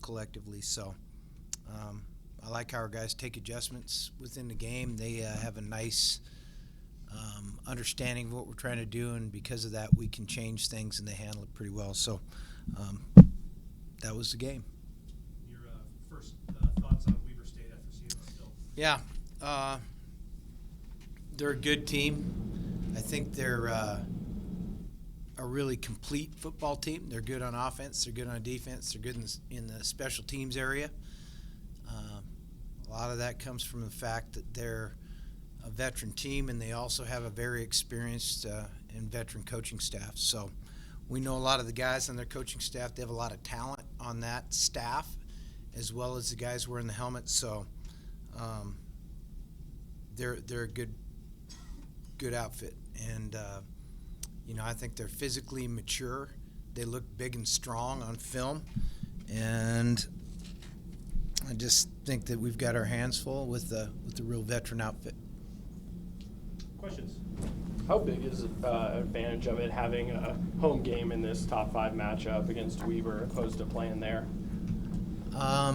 collectively. So I like how our guys take adjustments within the game. They have a nice understanding of what we're trying to do, and because of that, we can change things, and they handle it pretty well. So that was the game. Your first thoughts on Weber State after seeing them still? Yeah. They're a good team. I think they're a really complete football team. They're good on offense. They're good on defense. They're good in the special teams area. A lot of that comes from the fact that they're a veteran team, and they also have a very experienced and veteran coaching staff. So we know a lot of the guys on their coaching staff. They have a lot of talent on that staff, as well as the guys wearing the helmets. So they're a good outfit, and I think they're physically mature. They look big and strong on film, and I just think that we've got our hands full with the real veteran outfit. Questions? How big is an advantage of it having a home game in this top 5 matchup against Weber opposed to playing there? I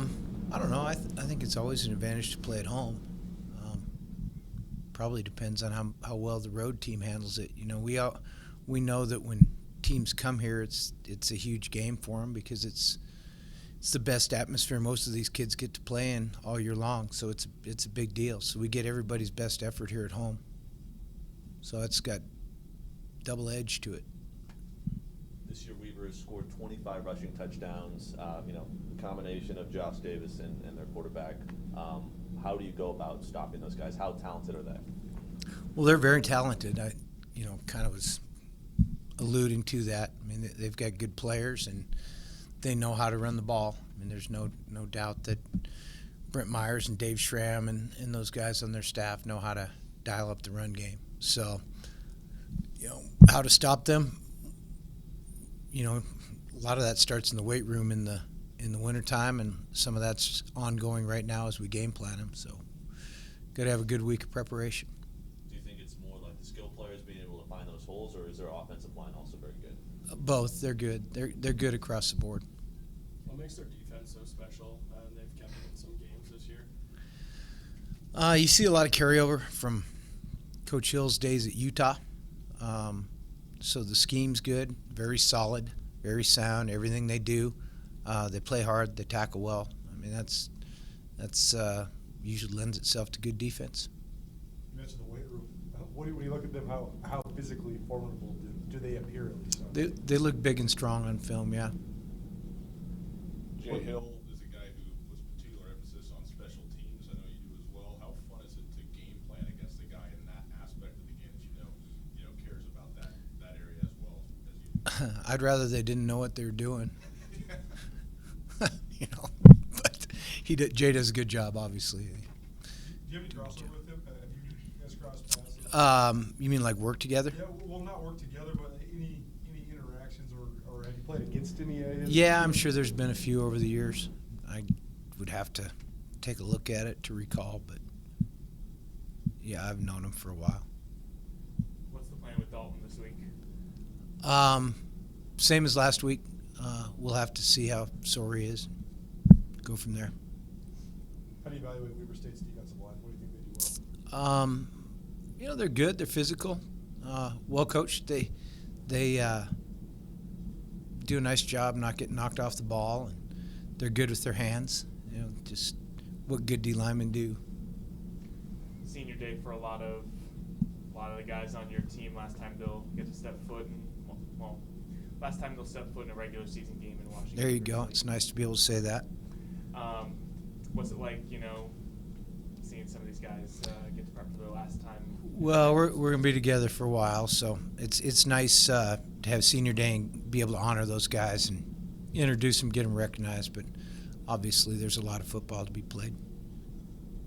don't know. I think it's always an advantage to play at home. Probably depends on how well the road team handles it. We know that when teams come here, it's a huge game for them because it's the best atmosphere most of these kids get to play in all year long. So it's a big deal. So we get everybody's best effort here at home. So it's got double edge to it. This year, Weaver has scored 25 rushing touchdowns. The combination of Josh Davis and their quarterback. How do you go about stopping those guys? How talented are they? Well, they're very talented. I kind of was alluding to that. I mean, they've got good players, and they know how to run the ball. I mean, there's no doubt that Brent Myers and Dave Schramm and those guys on their staff know how to dial up the run game. So, how to stop them, a lot of that starts in the weight room in the wintertime, and some of that's ongoing right now as we game plan them. So, got to have a good week of preparation. Do you think it's more like the skill players being able to find those holes, or is their offensive line also very good? Both. They're good. They're good across the board. What makes their defense so special? They've kept it in some games this year. You see a lot of carryover from Coach Hill's days at Utah. So the scheme's good, very solid, very sound. Everything they do, they play hard, they tackle well. I mean, that's usually lends itself to good defense. You mentioned the weight room. What do you look at them? How physically formidable do they appear at least? They look big and strong on film, yeah. Jay Hill is a guy who puts particular emphasis on special teams. I know you do as well. How fun is it to game plan against a guy in that aspect of the game that cares about that area as well as you? I'd rather they didn't know what they were doing. But Jay does a good job, obviously. Do you have any crossover with him? Have you guys crossed paths? You mean like work together? Yeah, well, not work together, but any interactions or have you played against any? Yeah, I'm sure there's been a few over the years. I would have to take a look at it to recall, but yeah, I've known him for a while. What's the plan with Dalton this week? Same as last week. We'll have to see how sore he is. Go from there. How do you evaluate Weber State's defensive line? What do you think they do well? They're good. They're physical, well coached. They do a nice job not getting knocked off the ball, and they're good with their hands. Just what good D linemen do. Senior day for a lot of the guys on your team. Last time they'll get to step foot last time they'll step foot in a regular season game in Washington. There you go. It's nice to be able to say that. What's it like, seeing some of these guys get to prep for their last time? Well, we're going to be together for a while, so it's nice to have senior day and be able to honor those guys and introduce them, get them recognized. But obviously, there's a lot of football to be played.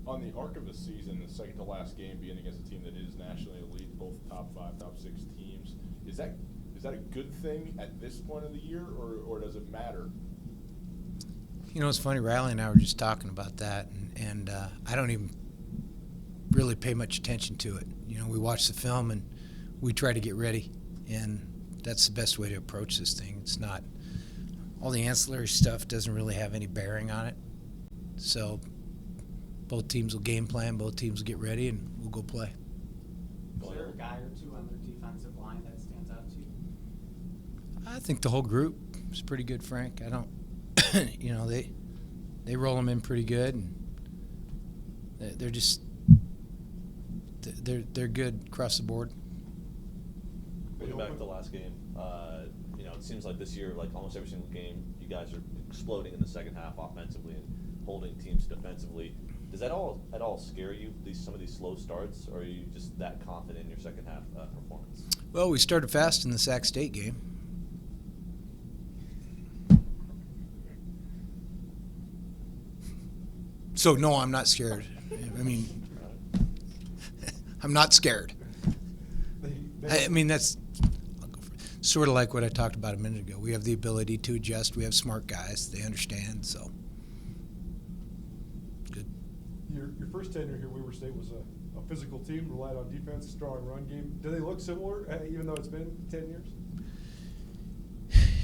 On the arc of the season, the second to last game being against a team that is nationally elite, both top 5, top 6 teams, is that a good thing at this point of the year, or does it matter? It's funny, Riley and I were just talking about that, and I don't even really pay much attention to it. We watch the film and we try to get ready, and that's the best way to approach this thing. It's not all the ancillary stuff doesn't really have any bearing on it. So both teams will game plan, both teams will get ready, and we'll go play. Is there a guy or two on their defensive line that stands out to you? I think the whole group is pretty good, Frank. I don't, they roll them in pretty good, and they're just they're good across the board. Looking back to the last game, it seems like this year, like almost every single game, you guys are exploding in the second half offensively and holding teams defensively. Does that at all scare you, some of these slow starts, or are you just that confident in your second half performance? Well, we started fast in the Sac State game. So, no, I'm not scared. I mean, I'm not scared. I mean, that's sort of like what I talked about a minute ago. We have the ability to adjust. We have smart guys. They understand, so good. Your first tenure here, Weber State was a physical team, relied on defense, strong run game. Do they look similar, even though it's been 10 years?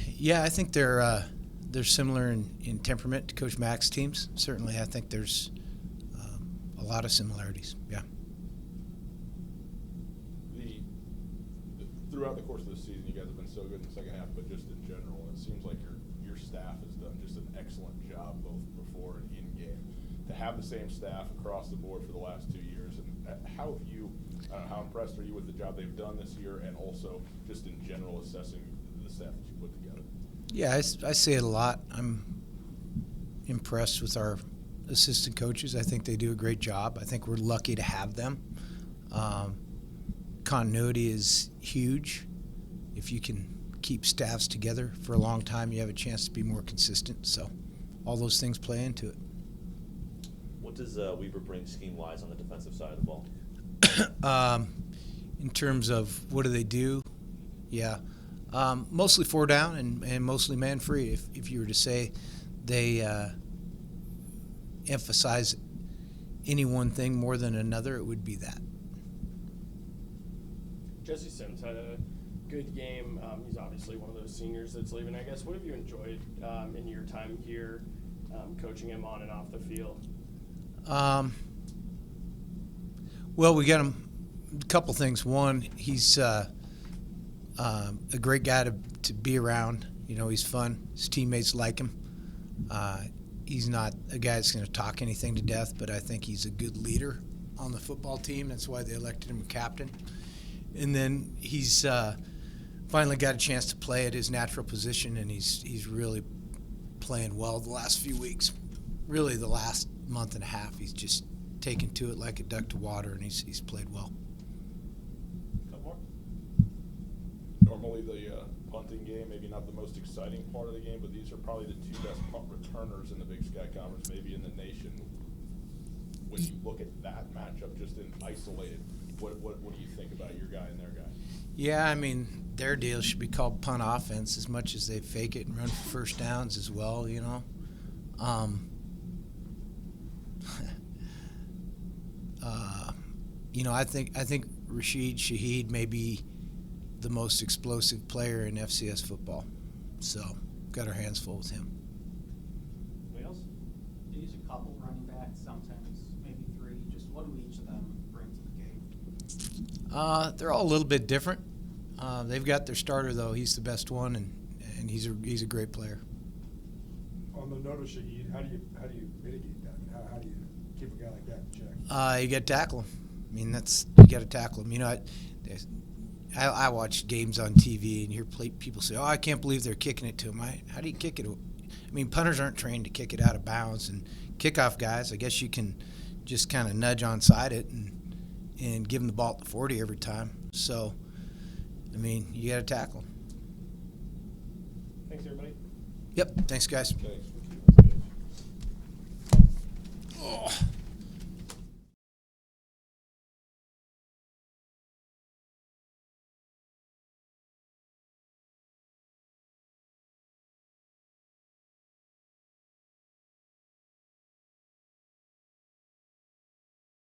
Yeah, I think they're similar in temperament to Coach Mack's teams. Certainly, I think there's a lot of similarities. Yeah. Throughout the course of the season, you guys have been so good in the second half, but just in general, it seems like your staff has done just an excellent job both before and in game. To have the same staff across the board for the last 2 years, and how impressed are you with the job they've done this year, and also just in general assessing the staff that you put together? Yeah, I say it a lot. I'm impressed with our assistant coaches. I think they do a great job. I think we're lucky to have them. Continuity is huge. If you can keep staffs together for a long time, you have a chance to be more consistent. So all those things play into it. What does Weber bring scheme-wise on the defensive side of the ball? In terms of what do they do? Yeah. Mostly 4 down and mostly man-free. If you were to say they emphasize any one thing more than another, it would be that. Jesse Sims had a good game. He's obviously one of those seniors that's leaving. I guess, what have you enjoyed in your time here coaching him on and off the field? Well, we got him a couple things. One, he's a great guy to be around. He's fun. His teammates like him. He's not a guy that's going to talk anything to death, but I think he's a good leader on the football team. That's why they elected him captain. And then he's finally got a chance to play at his natural position, and he's really playing well the last few weeks. Really, the last month and a half, he's just taken to it like a duck to water, and he's played well. Normally the punting game, maybe not the most exciting part of the game, but these are probably the 2 best punt returners in the Big Sky Conference, maybe in the nation. When you look at that matchup just in isolated, what do you think about your guy and their guy? Yeah, I mean, their deal should be called punt offense as much as they fake it and run for first downs as well, I think Rashid Shaheed may be the most explosive player in FCS football. So, got our hands full with him. Anybody else? They use a couple running backs, sometimes maybe 3. Just what do each of them bring to the game? They're all a little bit different. They've got their starter, though. He's the best one, and he's a great player. On the note of Shaheed, how do you mitigate that? I mean, how do you keep a guy like that in check? You got to tackle him. I mean, you got to tackle him. I watch games on TV and hear people say, "Oh, I can't believe they're kicking it to him." How do you kick it? I mean, punters aren't trained to kick it out of bounds, and kickoff guys, I guess you can just kind of nudge onside it and give them the ball at the 40 every time. So, I mean, you got to tackle them. Thanks, everybody. Yep. Thanks, guys. Thanks. Oh.